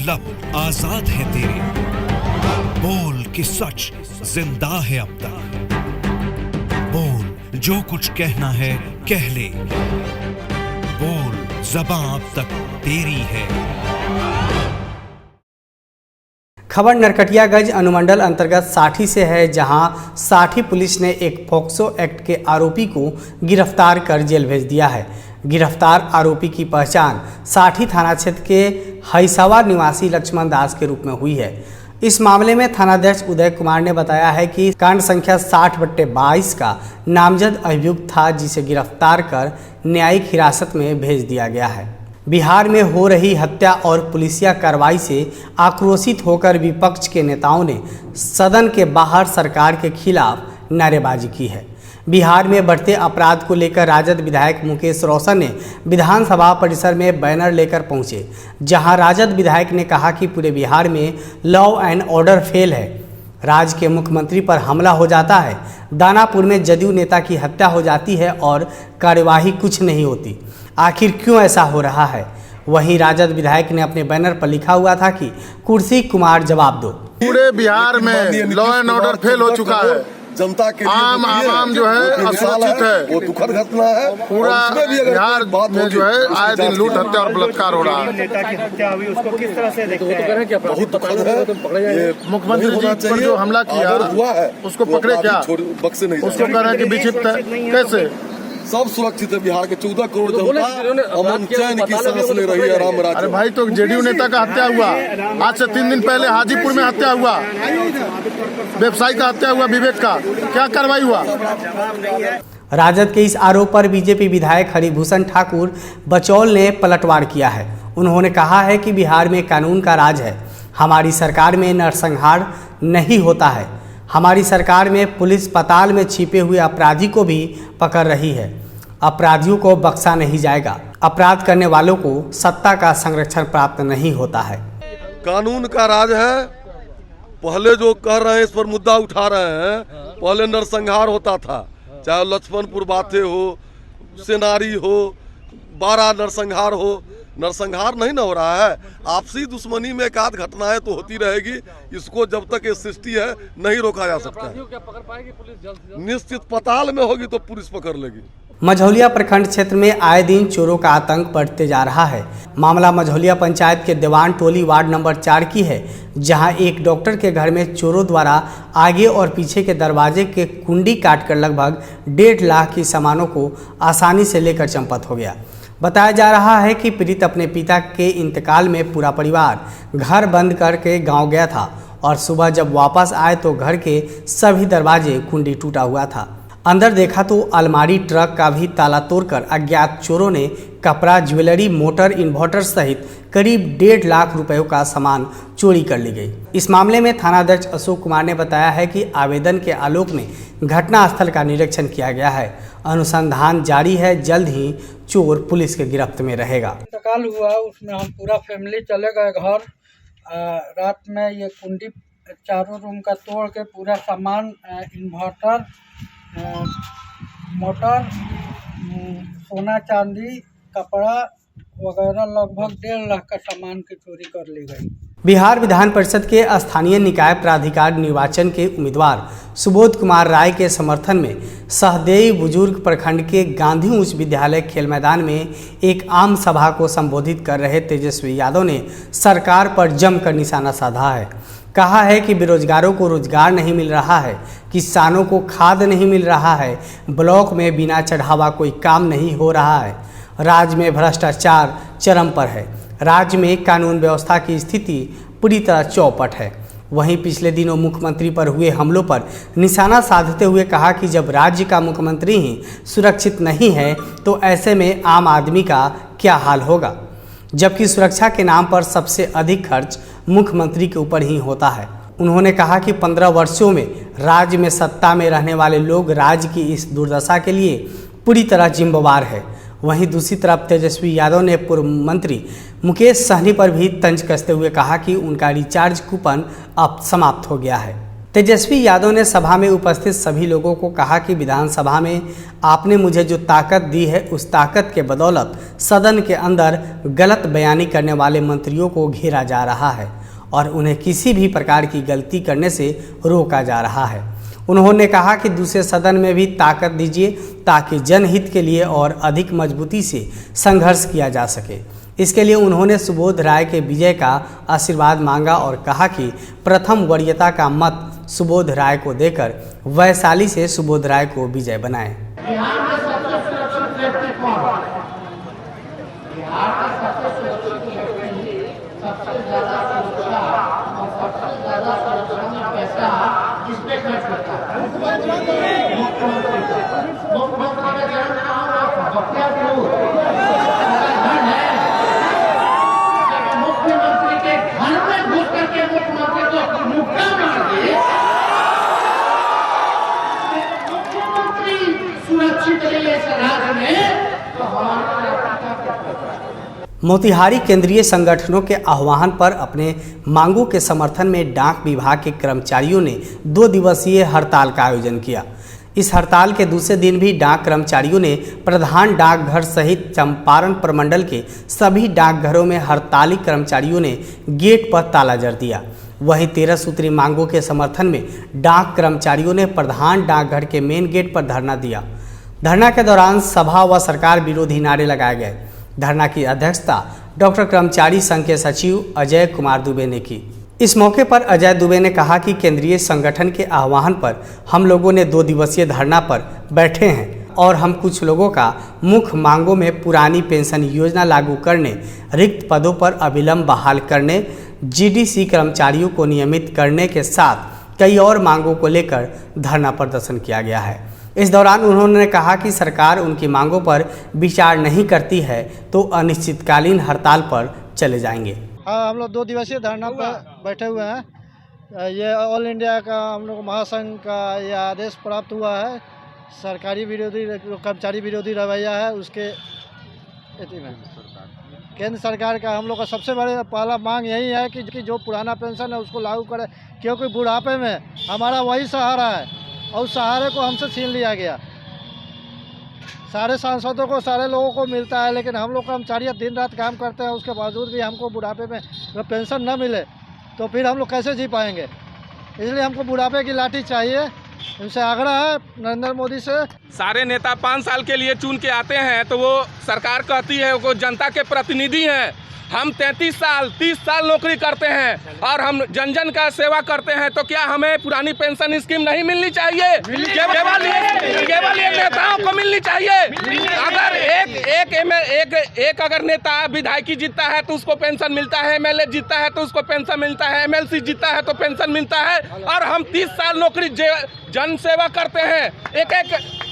लब आजाद है तेरे, बोल कि सच जिंदा है अब तक, बोल जो कुछ कहना है कह ले, बोल ज़बां अब तक तेरी है। खबर नरकटियागंज अनुमंडल अंतर्गत साठी से है, जहां साठी पुलिस ने एक पॉक्सो एक्ट के आरोपी को गिरफ्तार कर जेल भेज दिया है। गिरफ्तार आरोपी की पहचान साठी थाना क्षेत्र के हईसवा निवासी लक्ष्मण दास के रूप में हुई है। इस मामले में थानाध्यक्ष उदय कुमार ने बताया है कि कांड संख्या 60/22 का नामजद अभियुक्त था, जिसे गिरफ्तार कर न्यायिक हिरासत में भेज दिया गया है। बिहार में हो रही हत्या और पुलिसिया कार्रवाई से आक्रोशित होकर विपक्ष के नेताओं ने सदन के बाहर सरकार के खिलाफ नारेबाजी की है। बिहार में बढ़ते अपराध को लेकर राजद विधायक मुकेश रोशन ने विधानसभा परिसर में बैनर लेकर पहुंचे, जहां राजद विधायक ने कहा कि पूरे बिहार में लॉ एंड ऑर्डर फेल है, राज्य के मुख्यमंत्री पर हमला हो जाता है, दानापुर में जदयू नेता की हत्या हो जाती है और कार्यवाही कुछ नहीं होती। आखिर क्यों ऐसा हो रहा है? वहीं राजद विधायक ने अपने बैनर पर लिखा हुआ था कि कुर्सी कुमार जवाब दो। पूरे बिहार में लॉ एंड ऑर्डर फेल हो चुका है, जनता के आम जो है असुरक्षित है, वो दुखद घटना है। पूरा बिहार में जो है आए दिन लूट हत्या और बलात्कार हो रहा है। नेता की हत्या हुई, उसको किस तरह से देखते हैं? बहुत दुखद है। ये मुख्यमंत्री जी पर जो हमला किया हुआ है, उसको पकड़े क्या? बक्से नहीं, उसको कह रहे हैं कि विक्षिप्त है, कैसे? सब सुरक्षित है। बिहार के 14 करोड़ जनता अमन चैन की सांस ले रही है। राम राज्य। अरे भाई, तो जेडीयू नेता का हत्या हुआ, आज से 3 दिन पहले हाजीपुर में हत्या हुआ, व्यवसायी का हत्या हुआ, विवेक का, क्या कार्रवाई हुआ? राजद के इस आरोप पर बीजेपी विधायक हरिभूषण ठाकुर बचौल ने पलटवार किया है। उन्होंने कहा है कि बिहार में कानून का राज है, हमारी सरकार में नरसंहार नहीं होता है, हमारी सरकार में पुलिस पाताल में छिपे हुए अपराधी को भी पकड़ रही है, अपराधियों को बख्शा नहीं जाएगा, अपराध करने वालों को सत्ता का संरक्षण प्राप्त नहीं होता है। कानून का राज है। पहले जो कह रहे हैं, इस पर मुद्दा उठा रहे हैं, पहले नरसंहार होता था, चाहे लक्ष्मणपुर बातें हो, सेनारी हो, 12 नरसंहार हो। नरसंहार नहीं ना हो रहा है। आपसी दुश्मनी में एक आध घटनाएं तो होती रहेगी, इसको जब तक ये सृष्टि है नहीं रोका जा सकता है। निश्चित पताल में होगी तो पुलिस पकड़ लेगी। मझौलिया प्रखंड क्षेत्र में आए दिन चोरों का आतंक बढ़ते जा रहा है। मामला मझौलिया पंचायत के देवान टोली वार्ड नंबर 4 की है, जहां एक डॉक्टर के घर में चोरों द्वारा आगे और पीछे के दरवाजे के कुंडी काटकर लगभग 1.5 लाख की सामानों को आसानी से लेकर चंपत हो गया। बताया जा रहा है कि पीड़ित अपने पिता के इंतकाल में पूरा परिवार घर बंद करके गांव गया था और सुबह जब वापस आए तो घर के सभी दरवाजे कुंडी टूटा हुआ था। अंदर देखा तो अलमारी, ट्रक का भी ताला तोड़कर अज्ञात चोरों ने कपड़ा, ज्वेलरी, मोटर, इन्वर्टर सहित करीब 1.5 लाख रुपयों का सामान चोरी कर ली गई। इस मामले में थानाध्यक्ष अशोक कुमार ने बताया है कि आवेदन के आलोक में घटनास्थल का निरीक्षण किया गया है, अनुसंधान जारी है, जल्द ही चोर पुलिस के गिरफ्त में रहेगा। इंतकाल हुआ, उसमें हम पूरा फैमिली चले गए घर। रात में ये कुंडी चारों रूम का तोड़ के पूरा सामान, इन्वर्टर, मोटर, सोना चांदी, कपड़ा वगैरह लगभग 1.5 लाख का सामान की चोरी कर ली गई। बिहार विधान परिषद के स्थानीय निकाय प्राधिकार निर्वाचन के उम्मीदवार सुबोध कुमार राय के समर्थन में सहदेई बुजुर्ग प्रखंड के गांधी उच्च विद्यालय खेल मैदान में एक आम सभा को संबोधित कर रहे तेजस्वी यादव ने सरकार पर जमकर निशाना साधा है। कहा है कि बेरोजगारों को रोजगार नहीं मिल रहा है, किसानों को खाद नहीं मिल रहा है, ब्लॉक में बिना चढ़ावा कोई काम नहीं हो रहा है, राज्य में भ्रष्टाचार चरम पर है, राज्य में कानून व्यवस्था की स्थिति पूरी तरह चौपट है। वहीं पिछले दिनों मुख्यमंत्री पर हुए हमलों पर निशाना साधते हुए कहा कि जब राज्य का मुख्यमंत्री ही सुरक्षित नहीं है तो ऐसे में आम आदमी का क्या हाल होगा, जबकि सुरक्षा के नाम पर सबसे अधिक खर्च मुख्यमंत्री के ऊपर ही होता है। उन्होंने कहा कि 15 वर्षों में राज्य में सत्ता में रहने वाले लोग राज्य की इस दुर्दशा के लिए पूरी तरह जिम्मेवार है। वहीं दूसरी तरफ तेजस्वी यादव ने पूर्व मंत्री मुकेश सहनी पर भी तंज कसते हुए कहा कि उनका रिचार्ज कूपन अब समाप्त हो गया है। तेजस्वी यादव ने सभा में उपस्थित सभी लोगों को कहा कि विधानसभा में आपने मुझे जो ताकत दी है उस ताकत के बदौलत सदन के अंदर गलत बयानी करने वाले मंत्रियों को घेरा जा रहा है और उन्हें किसी भी प्रकार की गलती करने से रोका जा रहा है। उन्होंने कहा कि दूसरे सदन में भी ताकत दीजिए ताकि जनहित के लिए और अधिक मजबूती से संघर्ष किया जा सके। इसके लिए उन्होंने सुबोध राय के विजय का आशीर्वाद मांगा और कहा कि प्रथम वरीयता का मत सुबोध राय को देकर वैशाली से सुबोध राय को विजय बनाएं। मोतिहारी केंद्रीय संगठनों के आह्वान पर अपने मांगों के समर्थन में डाक विभाग के कर्मचारियों ने 2 दिवसीय हड़ताल का आयोजन किया। इस हड़ताल के दूसरे दिन भी डाक कर्मचारियों ने प्रधान डाकघर सहित चंपारण प्रमंडल के सभी डाकघरों में हड़ताली कर्मचारियों ने गेट पर ताला जड़ दिया। वहीं 13 सूत्री मांगों के समर्थन में डाक कर्मचारियों ने प्रधान डाकघर के मेन गेट पर धरना दिया। धरना के दौरान सभा व सरकार विरोधी नारे लगाए गए। धरना की अध्यक्षता डॉक्टर कर्मचारी संघ के सचिव अजय कुमार दुबे ने की। इस मौके पर अजय दुबे ने कहा कि केंद्रीय संगठन के आह्वान पर हम लोगों ने 2 दिवसीय धरना पर बैठे हैं और हम कुछ लोगों का मुख्य मांगों में पुरानी पेंशन योजना लागू करने, रिक्त पदों पर अविलंब बहाल करने, जीडीसी कर्मचारियों को नियमित करने के साथ कई और मांगों को लेकर धरना प्रदर्शन किया गया है। इस दौरान उन्होंने कहा कि सरकार उनकी मांगों पर विचार नहीं करती है तो अनिश्चितकालीन हड़ताल पर चले जाएंगे। हाँ, हम लोग 2 दिवसीय धरना पर बैठे हुए हैं। ये ऑल इंडिया का हम लोग महासंघ का यह आदेश प्राप्त हुआ है। सरकारी विरोधी, कर्मचारी विरोधी रवैया है उसके केंद्र सरकार का हम लोग का सबसे बड़े पहला मांग यही है कि जो पुराना पेंशन है उसको लागू करे, क्योंकि बुढ़ापे में हमारा वही सहारा है और उस सहारे को हमसे छीन लिया गया। सारे सांसदों को, सारे लोगों को मिलता है, लेकिन हम लोग कर्मचारी दिन रात काम करते हैं, उसके बावजूद भी हमको बुढ़ापे में पेंशन न मिले तो फिर हम लोग कैसे जी पाएंगे। इसलिए हमको बुढ़ापे की लाठी चाहिए। इनसे आग्रह है नरेंद्र मोदी से। सारे नेता 5 साल के लिए चुन के आते हैं तो वो सरकार कहती है वो जनता के प्रतिनिधि हैं। हम 33 साल 30 साल नौकरी करते हैं और हम जन जन का सेवा करते हैं, तो क्या हमें पुरानी पेंशन स्कीम नहीं मिलनी चाहिए? केवल ये नेताओं को मिलनी चाहिए। अगर एक अगर नेता विधायकी जीतता है तो उसको पेंशन मिलता है, एमएलए जीतता है तो उसको पेंशन मिलता है, एमएलसी जीतता है तो पेंशन मिलता है, और हम 30 साल नौकरी जन सेवा करते हैं। एक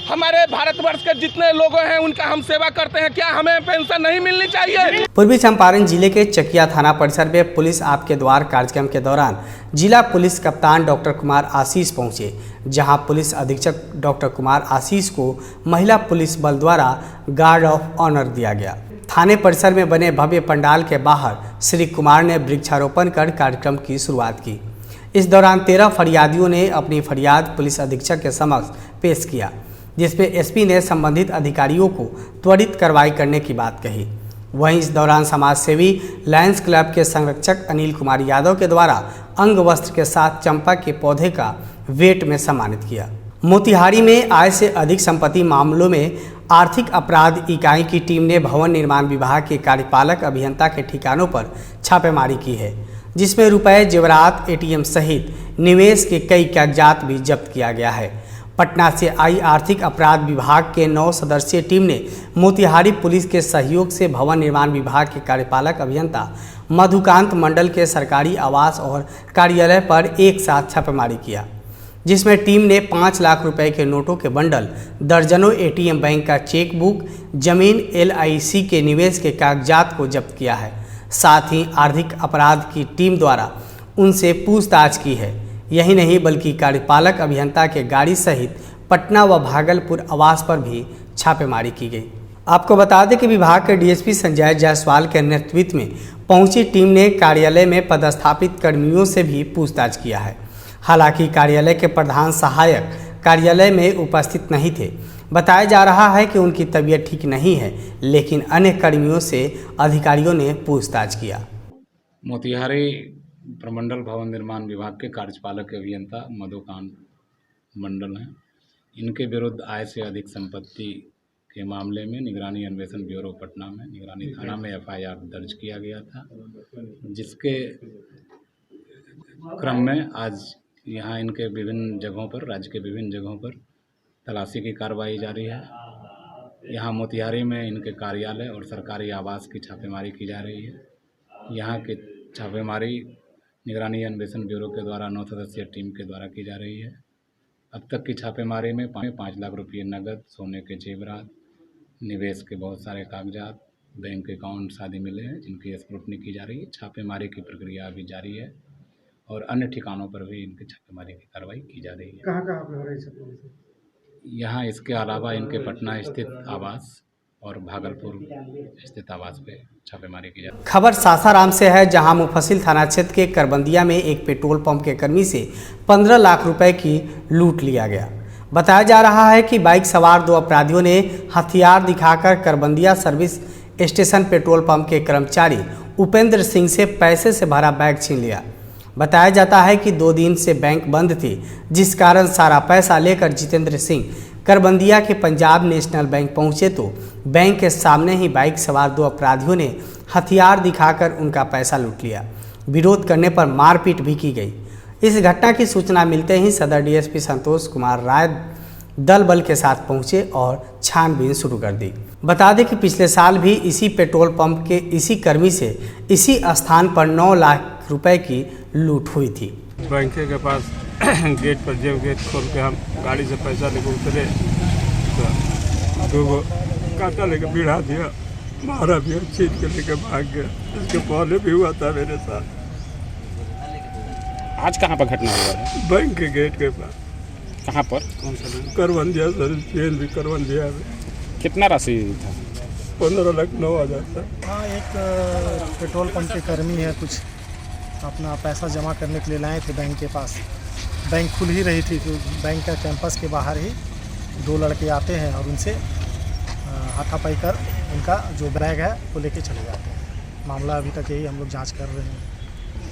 हमारे भारतवर्ष के जितने लोग हैं उनका हम सेवा करते हैं, क्या हमें पेंशन नहीं मिलनी चाहिए? पूर्वी चंपारण जिले के चकिया थाना परिसर में पुलिस आपके द्वार कार्यक्रम के दौरान जिला पुलिस कप्तान डॉक्टर कुमार आशीष पहुंचे, जहां पुलिस अधीक्षक डॉक्टर कुमार आशीष को महिला पुलिस बल द्वारा गार्ड ऑफ ऑनर दिया गया। थाने परिसर में बने भव्य पंडाल के बाहर श्री कुमार ने वृक्षारोपण कर कार्यक्रम की शुरुआत की। इस दौरान 13 फरियादियों ने अपनी फरियाद पुलिस अधीक्षक के समक्ष पेश किया, जिसपे एसपी ने संबंधित अधिकारियों को त्वरित कार्रवाई करने की बात कही। वहीं इस दौरान समाज सेवी लायंस क्लब के संरक्षक अनिल कुमार यादव के द्वारा अंग वस्त्र के साथ चंपा के पौधे का वेट में सम्मानित किया। मोतिहारी में आय से अधिक संपत्ति मामलों में आर्थिक अपराध इकाई की टीम ने भवन निर्माण विभाग के कार्यपालक अभियंता के ठिकानों पर छापेमारी की है, जिसमें रुपए, जेवरात, एटीएम सहित निवेश के कई कागजात भी जब्त किया गया है। पटना से आई आर्थिक अपराध विभाग के 9 सदस्यीय टीम ने मोतिहारी पुलिस के सहयोग से भवन निर्माण विभाग के कार्यपालक अभियंता मधुकांत मंडल के सरकारी आवास और कार्यालय पर एक साथ छापेमारी किया, जिसमें टीम ने 5 लाख रुपए के नोटों के बंडल, दर्जनों एटीएम बैंक का चेक बुक, जमीन, LIC के निवेश के कागजात को जब्त किया है। साथ ही आर्थिक अपराध की टीम द्वारा उनसे पूछताछ की है। यही नहीं बल्कि कार्यपालक अभियंता के गाड़ी सहित पटना व भागलपुर आवास पर भी छापेमारी की गई। आपको बता दें कि विभाग के DSP संजय जायसवाल के नेतृत्व में पहुंची टीम ने कार्यालय में पदस्थापित कर्मियों से भी पूछताछ किया है। हालांकि कार्यालय के प्रधान सहायक कार्यालय में उपस्थित नहीं थे। बताया जा रहा है कि उनकी तबीयत ठीक नहीं है, लेकिन अन्य कर्मियों से अधिकारियों ने पूछताछ किया। मोतिहारी प्रमंडल भवन निर्माण विभाग के कार्यपालक अभियंता मधुकांत मंडल हैं। इनके विरुद्ध आय से अधिक संपत्ति के मामले में निगरानी अन्वेषण ब्यूरो पटना में निगरानी थाना में FIR दर्ज किया गया था, जिसके क्रम में आज यहाँ इनके विभिन्न जगहों पर, राज्य के विभिन्न जगहों पर तलाशी की कार्रवाई जारी है। यहाँ मोतिहारी में इनके कार्यालय और सरकारी आवास की छापेमारी की जा रही है। यहाँ की छापेमारी निगरानी अन्वेषण ब्यूरो के द्वारा 9 सदस्यीय टीम के द्वारा की जा रही है। अब तक की छापेमारी में 5 लाख रुपये नकद, सोने के जेवरात, निवेश के बहुत सारे कागजात, बैंक अकाउंट्स आदि मिले हैं, जिनकी स्क्रूटनी की जा रही है। छापेमारी की प्रक्रिया अभी जारी है और अन्य ठिकानों पर भी इनकी छापेमारी की कार्रवाई की जा रही है। कहाँ पे हो रही है? यहाँ इसके अलावा इनके पटना स्थित आवास और भागलपुर स्थित आवास पे छापेमारी की जा रही है। खबर सासाराम से है, जहां मुफस्सिल थाना क्षेत्र के करबंदिया में एक पेट्रोल पंप के कर्मी से 15 लाख रुपए की लूट लिया गया। बताया जा रहा है कि बाइक सवार 2 अपराधियों ने हथियार दिखाकर करबंदिया सर्विस स्टेशन पेट्रोल पंप के कर्मचारी उपेंद्र सिंह से पैसे से भरा बैग छीन लिया। बताया जाता है कि 2 दिन से बैंक बंद थी, जिस कारण सारा पैसा लेकर जितेंद्र सिंह करबंदिया के पंजाब नेशनल बैंक पहुंचे तो बैंक के सामने ही बाइक सवार 2 अपराधियों ने हथियार दिखाकर उनका पैसा लूट लिया। विरोध करने पर मारपीट भी की गई। इस घटना की सूचना मिलते ही सदर DSP संतोष कुमार राय दल बल के साथ पहुंचे और छानबीन शुरू कर दी। बता दें कि पिछले साल भी इसी पेट्रोल पंप के इसी कर्मी से इसी स्थान पर 9 लाख रुपए की लूट हुई थी। बैंक के पास गेट पर जब गेट खोल के हम गाड़ी से पैसा लेकर उतरे तो 2 कांटा लेकर भिड़ा दिया, मारा भी, छीन के लेकर भाग गया। इसके पहले भी हुआ था मेरे साथ। आज कहाँ पर घटना हुआ है? बैंक के गेट के पास। कहाँ पर? कौन सा बैंक? करबंदिया भी करबंदिया में। कितना राशि था? 15,09,000 था। हाँ, एक पेट्रोल पंप के कर्मी है, कुछ अपना पैसा जमा करने के लिए लाए थे बैंक के पास। बैंक खुल ही रही थी तो बैंक का कैंपस के बाहर ही 2 लड़के आते हैं और उनसे हाथापाई कर उनका जो बैग है वो लेके चले जाते हैं। मामला अभी तक यही हम लोग जांच कर रहे हैं।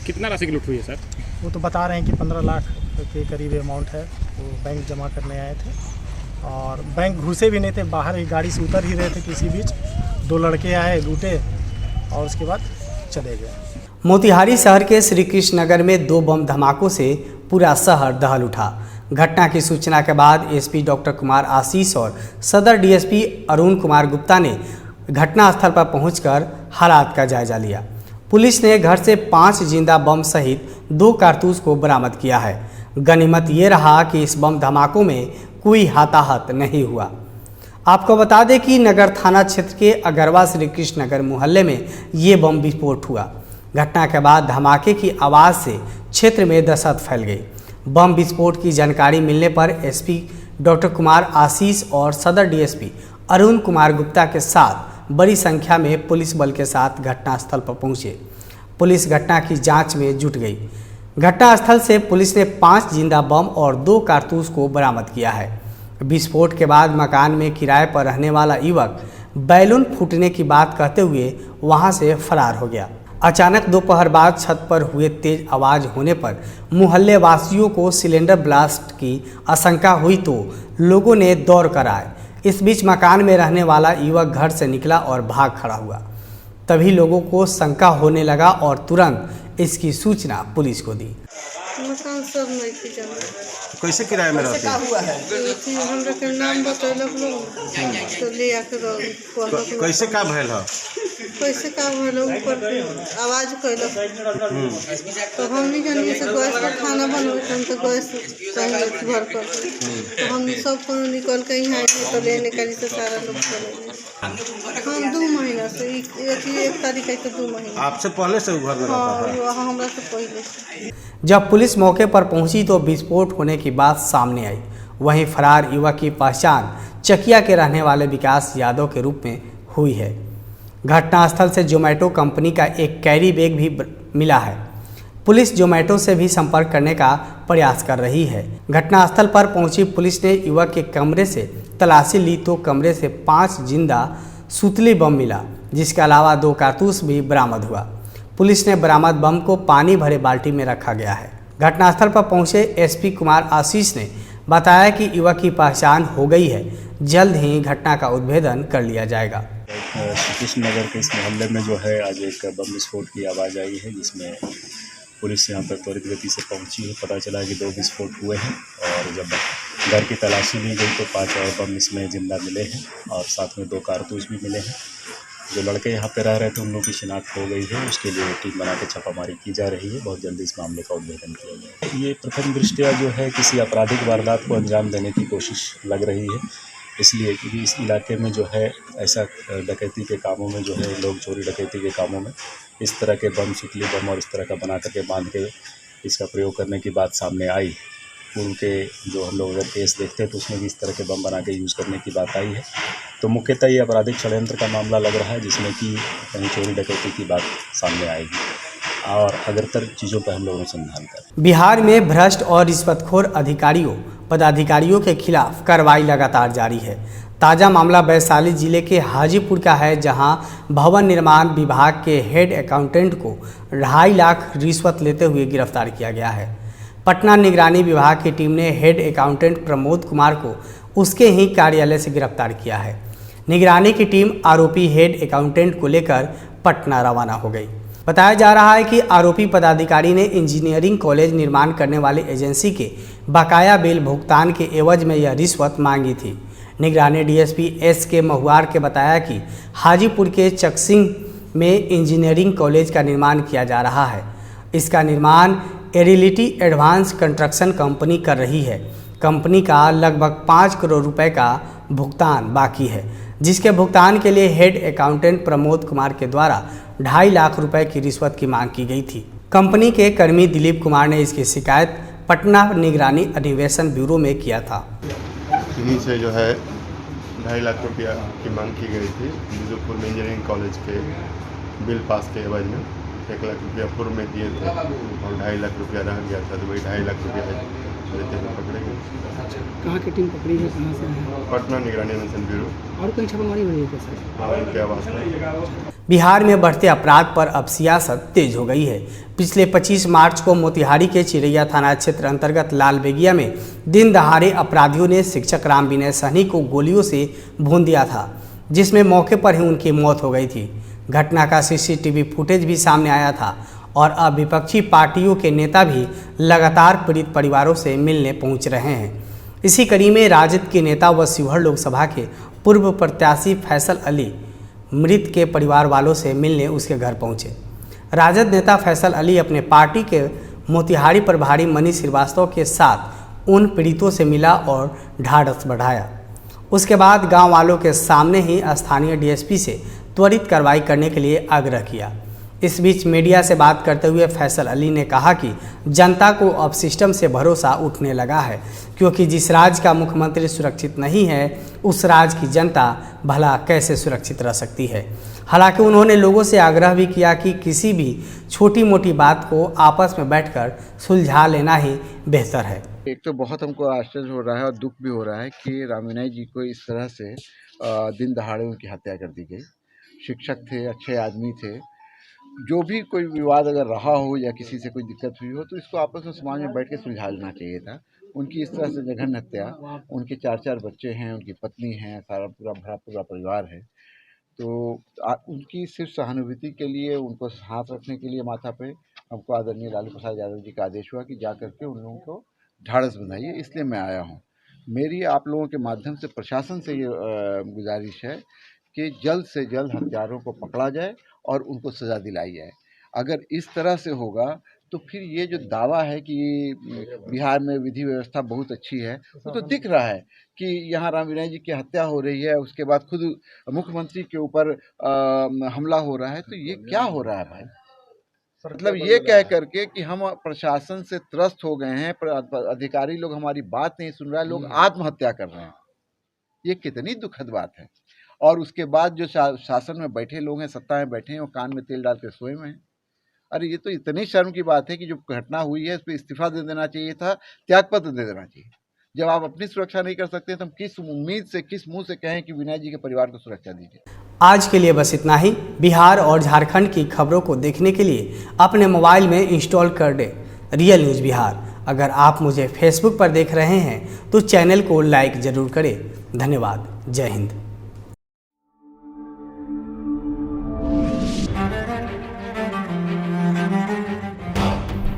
कितना राशि की लूट हुई है सर? वो तो बता रहे हैं कि 15 लाख के करीब अमाउंट है। वो बैंक जमा करने आए थे और बैंक घुसे भी नहीं थे, बाहर ही गाड़ी से उतर ही रहे थे। किसी बीच 2 लड़के आए, लूटे और उसके बाद चले गए। मोतिहारी शहर के श्री कृष्ण नगर में 2 बम धमाकों से पूरा शहर दहल उठा। घटना की सूचना के बाद SP डॉक्टर कुमार आशीष और सदर DSP अरुण कुमार गुप्ता ने घटनास्थल पर पहुंचकर हालात का जायजा लिया। पुलिस ने घर से 5 जिंदा बम सहित 2 कारतूस को बरामद किया है। गनीमत ये रहा कि इस बम धमाकों में कोई हताहत नहीं हुआ। आपको बता दें कि नगर थाना क्षेत्र के अगरवा श्री कृष्ण नगर मोहल्ले में ये बम विस्फोट हुआ। घटना के बाद धमाके की आवाज़ से क्षेत्र में दहशत फैल गई। बम विस्फोट की जानकारी मिलने पर SP डॉक्टर कुमार आशीष और सदर DSP अरुण कुमार गुप्ता के साथ बड़ी संख्या में पुलिस बल के साथ घटनास्थल पर पहुंचे। पुलिस घटना की जांच में जुट गई। घटनास्थल से पुलिस ने 5 जिंदा बम और 2 कारतूस को बरामद किया है। विस्फोट के बाद मकान में किराए पर रहने वाला युवक बैलून फूटने की बात कहते हुए वहां से फरार हो गया। अचानक दोपहर बाद छत पर हुए तेज आवाज़ होने पर मोहल्ले वासियों को सिलेंडर ब्लास्ट की आशंका हुई तो लोगों ने दौड़ कर आए। इस बीच मकान में रहने वाला युवक घर से निकला और भाग खड़ा हुआ। तभी लोगों को शंका होने लगा और तुरंत इसकी सूचना पुलिस को दी। मकान सब नहीं थी जमा। कैसे किराए में रहते हैं? हमरा के नाम बतैलक लोग तो ले आके कैसे का भइल है? कैसे का भइल ऊपर आवाज कैलक तो हम नहीं जानिए से गैस का खाना बनवे हम तो गैस चाहिए भर कर तो हम सब कोनो निकल के यहाँ आए तो लेने का से सारा लोग चले गए। हम 2 महीना से 1 तारीख है तो 2 महीना। आपसे पहले से घर में रहता था? हमरा से पहले। जब पुलिस मौके पर पहुंची तो विस्फोट होने की बात सामने आई। वहीं फरार युवक की पहचान चकिया के रहने वाले विकास यादव के रूप में हुई है। घटनास्थल से जोमेटो कंपनी का एक कैरी बैग भी मिला है। पुलिस जोमेटो से भी संपर्क करने का प्रयास कर रही है। घटनास्थल पर पहुंची पुलिस ने युवक के कमरे से तलाशी ली तो कमरे से 5 जिंदा सुतली बम मिला, जिसके अलावा 2 कारतूस भी बरामद हुआ। पुलिस ने बरामद बम को पानी भरे बाल्टी में रखा गया है। घटनास्थल पर पहुंचे एसपी कुमार आशीष ने बताया कि युवक की पहचान हो गई है, जल्द ही घटना का उद्भेदन कर लिया जाएगा। श्री कृष्ण नगर के इस मोहल्ले में जो है आज एक बम विस्फोट की आवाज़ आई है, जिसमें पुलिस यहाँ पर त्वरित गति से पहुंची है। पता चला कि 2 विस्फोट हुए हैं और जब घर की तलाशी ली गई तो 5 और बम इसमें जिंदा मिले हैं और साथ में 2 कारतूस भी मिले हैं। जो लड़के यहाँ पे रह रहे थे उन लोगों की शिनाख्त हो गई है, उसके लिए टीम बना के छापामारी की जा रही है। बहुत जल्दी इस मामले का उद्भेदन किया जाएगा। ये प्रथम दृष्टया जो है किसी आपराधिक वारदात को अंजाम देने की कोशिश लग रही है, इसलिए क्योंकि इस इलाके में जो है ऐसा डकैती के कामों में जो है लोग चोरी डकैती के कामों में इस तरह के बम, सुतली बम और इस तरह का बना करके बांध के इसका प्रयोग करने की बात सामने आई। पूर्व के जो हम लोग अगर केस देखते हैं तो उसमें भी इस तरह के बम बना के यूज़ करने की बात आई है। तो मुख्यतः ये आपराधिक षड्यंत्र का मामला लग रहा है, जिसमें कि कहीं चोरी डकैती की बात सामने आएगी और अगरतर चीज़ों पर हम लोग अनुसंधान करें। बिहार में भ्रष्ट और रिश्वतखोर अधिकारियों पदाधिकारियों के खिलाफ कार्रवाई लगातार जारी है। ताज़ा मामला वैशाली जिले के हाजीपुर का है, जहां भवन निर्माण विभाग के हेड अकाउंटेंट को 2.5 लाख रिश्वत लेते हुए गिरफ्तार किया गया है। पटना निगरानी विभाग की टीम ने हेड अकाउंटेंट प्रमोद कुमार को उसके ही कार्यालय से गिरफ्तार किया है। निगरानी की टीम आरोपी हेड अकाउंटेंट को लेकर पटना रवाना हो गई। बताया जा रहा है कि आरोपी पदाधिकारी ने इंजीनियरिंग कॉलेज निर्माण करने वाली एजेंसी के बकाया बिल भुगतान के एवज में यह रिश्वत मांगी थी। निगरानी डीएसपी एस.के. महुआर के बताया कि हाजीपुर के चकसिंग में इंजीनियरिंग कॉलेज का निर्माण किया जा रहा है। इसका निर्माण एरिलिटी एडवांस कंस्ट्रक्शन कंपनी कर रही है। कंपनी का लगभग 5 करोड़ रुपए का भुगतान बाकी है, जिसके भुगतान के लिए हेड अकाउंटेंट प्रमोद कुमार के द्वारा 2.5 लाख रुपए की रिश्वत की मांग की गई थी। कंपनी के कर्मी दिलीप कुमार ने इसकी शिकायत पटना निगरानी अन्वेषण ब्यूरो में किया था। इन्हीं से जो है 2.5 लाख रुपया की मांग की गई थी। बीजूपुर में इंजीनियरिंग कॉलेज के बिल पास के एवज में 1 लाख रुपया पूर्व में दिए थे और 2.5 लाख रुपया रह गया था, तो वही 2.5 लाख रुपया लेते हुए पकड़े गए। कहाँ की टीम पकड़ी है, कहाँ से है? पटना निगरानी अन्वेषण ब्यूरो। और कहीं छापामारी हुई है क्या सर? हाँ, इनके आवास में। बिहार में बढ़ते अपराध पर अब सियासत तेज हो गई है। पिछले 25 मार्च को मोतिहारी के चिरैया थाना क्षेत्र अंतर्गत लाल बेगिया में दिन दहाड़े अपराधियों ने शिक्षक राम विनय सहनी को गोलियों से भून दिया था, जिसमें मौके पर ही उनकी मौत हो गई थी। घटना का सीसीटीवी फुटेज भी सामने आया था और अब विपक्षी पार्टियों के नेता भी लगातार पीड़ित परिवारों से मिलने पहुंच रहे हैं। इसी कड़ी में राजद के नेता व शिवहर लोकसभा के पूर्व प्रत्याशी फैसल अली मृत के परिवार वालों से मिलने उसके घर पहुंचे। राजद नेता फैसल अली अपने पार्टी के मोतिहारी प्रभारी मनीष श्रीवास्तव के साथ उन पीड़ितों से मिला और ढाढ़स बढ़ाया। उसके बाद गांव वालों के सामने ही स्थानीय डीएसपी से त्वरित कार्रवाई करने के लिए आग्रह किया। इस बीच मीडिया से बात करते हुए फैसल अली ने कहा कि जनता को अब सिस्टम से भरोसा उठने लगा है, क्योंकि जिस राज्य का मुख्यमंत्री सुरक्षित नहीं है उस राज्य की जनता भला कैसे सुरक्षित रह सकती है। हालांकि उन्होंने लोगों से आग्रह भी किया कि किसी भी छोटी मोटी बात को आपस में बैठकर सुलझा लेना ही बेहतर है। एक तो बहुत हमको आश्चर्य हो रहा है और दुख भी हो रहा है कि राम विनय जी को इस तरह से दिन दहाड़े उनकी हत्या कर दी गई। शिक्षक थे, अच्छे आदमी थे। जो भी कोई विवाद अगर रहा हो या किसी से कोई दिक्कत हुई हो तो इसको आपस में समाज में बैठ के सुलझा लेना चाहिए था। उनकी इस तरह से जघन्य हत्या, उनके 4 बच्चे हैं, उनकी पत्नी है, सारा पूरा परिवार है, तो उनकी सिर्फ सहानुभूति के लिए, उनको हाथ रखने के लिए माथा पे हमको आदरणीय लालू प्रसाद यादव जी का आदेश हुआ कि जा करके उन लोगों को ढाढ़स बंधाइए, इसलिए मैं आया हूँ। मेरी आप लोगों के माध्यम से प्रशासन से ये गुजारिश है कि जल्द से जल्द हत्यारों को पकड़ा जाए और उनको सज़ा दिलाई जाए। अगर इस तरह से होगा तो फिर ये जो दावा है कि बिहार में विधि व्यवस्था बहुत अच्छी है, वो तो दिख रहा है कि यहाँ राम विनय जी की हत्या हो रही है, उसके बाद खुद मुख्यमंत्री के ऊपर हमला हो रहा है, तो ये क्या हो रहा है भाई? मतलब ये कह करके कि हम प्रशासन से त्रस्त हो गए हैं, अधिकारी लोग हमारी बात नहीं सुन रहा है, लोग आत्महत्या कर रहे हैं। ये कितनी दुखद बात है। और उसके बाद जो शासन में बैठे लोग हैं, सत्ता में बैठे हैं, वो कान में तेल डाल के सोए हुए हैं। अरे ये तो इतनी शर्म की बात है कि जो घटना हुई है इस पर इस्तीफा दे देना चाहिए था, त्यागपत्र दे देना चाहिए। जब आप अपनी सुरक्षा नहीं कर सकते तो हम किस उम्मीद से, किस मुंह से कहें कि विनय जी के परिवार को सुरक्षा दीजिए। आज के लिए बस इतना ही। बिहार और झारखंड की खबरों को देखने के लिए अपने मोबाइल में इंस्टॉल कर दे रियल न्यूज़ बिहार। अगर आप मुझे फेसबुक पर देख रहे हैं तो चैनल को लाइक जरूर करें। धन्यवाद। जय हिंद।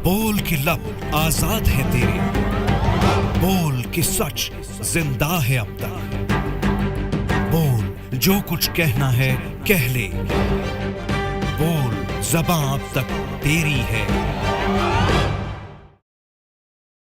बोल कि लब आजाद है तेरे, बोल कि सच जिंदा है अब तक। बोल जो कुछ कहना है कह ले, बोल ज़बां अब तक तेरी है।